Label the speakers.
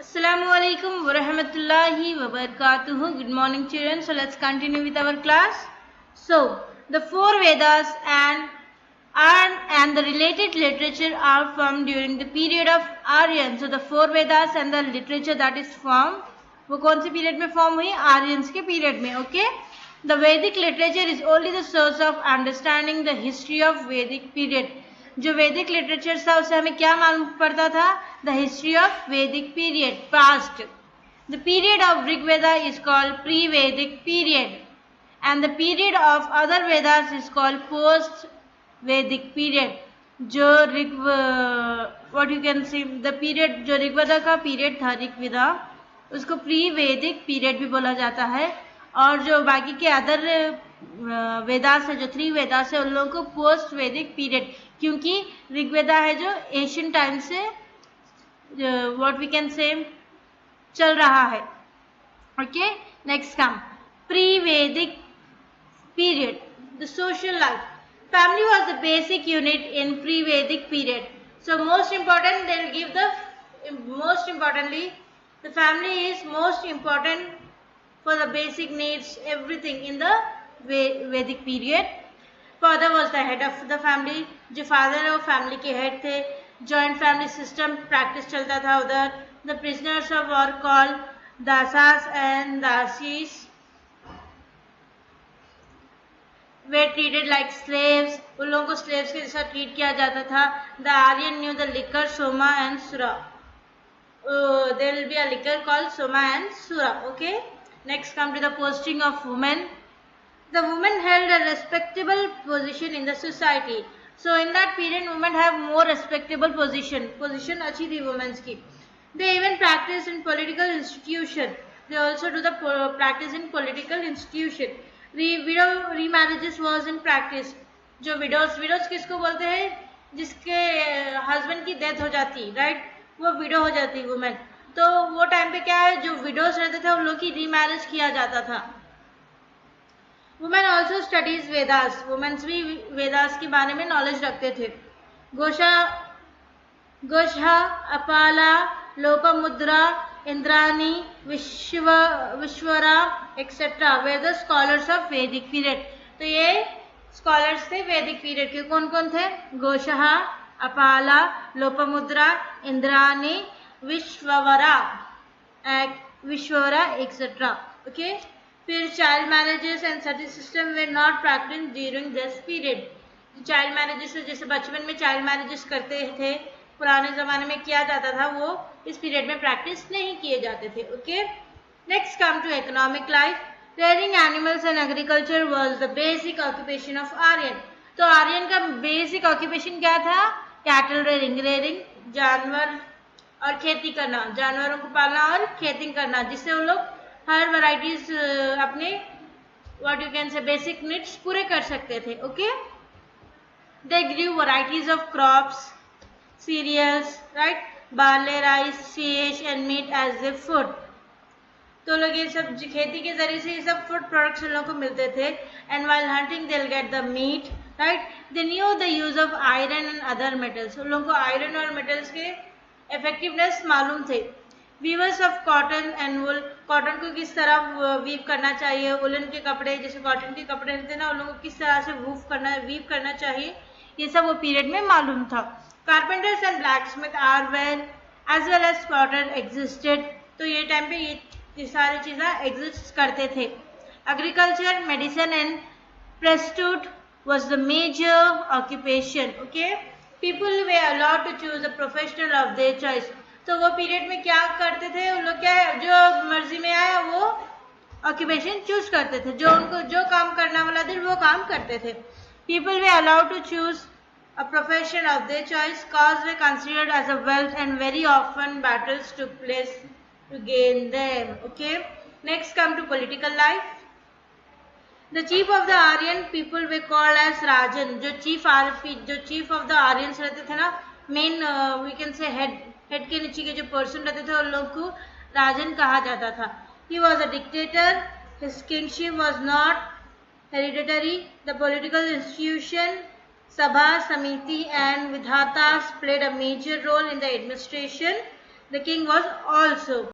Speaker 1: Assalamu alaikum wa rahmatullahi wa barakatuhu. Good morning, children. So let's continue with our class. So the four Vedas and the related literature are formed during the period of Aryan. So the four Vedas and the literature that is formed, वो कौन से period में form हुई? Aryans के period में. Okay. The Vedic literature is only the source of understanding the history of Vedic period. जो वैदिक literature था उससे हमें क्या मालूम पड़ता था? The history of Vedic period, past. The period of Rig Veda is called pre Vedic period and the period of other Vedas is called post Vedic period. जो Rig what you can see the period जो ऋग्वेदा का पीरियड था, ऋग्वेदा, उसको प्री वैदिक पीरियड भी बोला जाता है. और जो बाकी के अदर वेदास है, जो थ्री वेदास है, उन लोगों को पोस्ट वैदिक पीरियड, क्योंकि ऋग्वेदा है जो एशियन टाइम से व्हाट वी कैन से चल रहा है. Okay. Next come pre Vedic period. The social life. Family was the basic unit in pre Vedic period. So most important they will give the most importantly the family is most important for the basic needs, everything in the Vedic period. Father was the head of the family. जो father है वो family के head थे. Joint family system practice चलता था उधर. The prisoners of war called dasas and dasis were treated like slaves. उन लोगों को slaves के जैसा treat किया जाता था. The Aryan knew the liquor soma and sura. There will be a liquor called soma and sura. Okay. Next come to the posting of women. The women held a respectable position in the society. So in that period women have more respectable position अच्छी थी women's की. They even practice in political institution. They also do the practice in political institution. Widow remarriages was in practice. जो widows किसको बोलते हैं? जिसके husband की death हो जाती, right? वो widow हो जाती women. तो वो टाइम पे क्या है, जो विडोज रहते थे उन लोग की रीमैरिज किया जाता था. Women also studies Vedas. Women's भी वेदास के बारे में नॉलेज रखते थे. Ghosha, Apala, Lopamudra, Indrani, Vishwara etcetera were the scholars of Vedic period. तो ये स्कॉलर्स थे वैदिक पीरियड के. कौन कौन थे? गोशा, अपाला, लोपामुद्रा, इंद्रानी, विश्ववरा एक्सेट्रा. ओके. फिर child marriages and Sati system way not practice during this period. Child marriages जैसे बचपन में चाइल्ड मैरिजेस करते थे पुराने जमाने में किया जाता था, वो इस पीरियड में प्रैक्टिस नहीं किए जाते थे. Okay. Next come to economic life. Rearing animals and agriculture was the basic occupation of Aryan. तो आर्यन का बेसिक ऑक्यूपेशन क्या था? कैटल रेयरिंग जानवर और खेती करना, जानवरों को पालना और खेती करना, जिससे वो लोग हर वैरायटीज अपने what you can say basic needs पूरे कर सकते थे. Okay. They grew varieties of crops, cereals, right, barley, rice, fish and meat as a food. तो लोग ये सब खेती के जरिए से ये सब फूड प्रोडक्ट्स लोगों को मिलते थे. And while hunting they will get the meat, right. They knew the use of iron and other metals. उन लोगों को आयरन और मेटल्स के इफेक्टिवनेस मालूम थे. Weavers of cotton and wool. Cotton को किस तरह वीव करना चाहिए, वुलन के कपड़े जैसे कॉटन के कपड़े रहते हैं ना, उन लोगों को किस तरह से वीव करना चाहिए, ये सब वो पीरियड में मालूम था. Carpenters and blacksmith are well as well as potter existed. तो ये टाइम पे ये सारी चीज़ें एग्जिस्ट करते थे. Agriculture, medicine and priesthood was the major occupation. Okay. People were allowed to choose a professional of their choice. तो वो पीरियड में क्या करते थे उन लोग? क्या है, जो मर्जी में आया वो ऑक्यूपेशन चूज करते थे. जो उनको जो काम करना वाला थे वो काम करते थे. People were allowed to choose a profession of their choice cause were considered as a wealth and very often battles took place to gain them. Okay. Next come to political life. The chief of the Aryan people were called as Rajan. जो chief of the Aryans रहते थे ना, main we can say head के नीचे के जो person रहते थे उन लोग को राजन कहा जाता था. He was a dictator. His kingship was not hereditary. The political institution, Sabha, Samiti and Vidhatas played a major role in the administration. The king was also.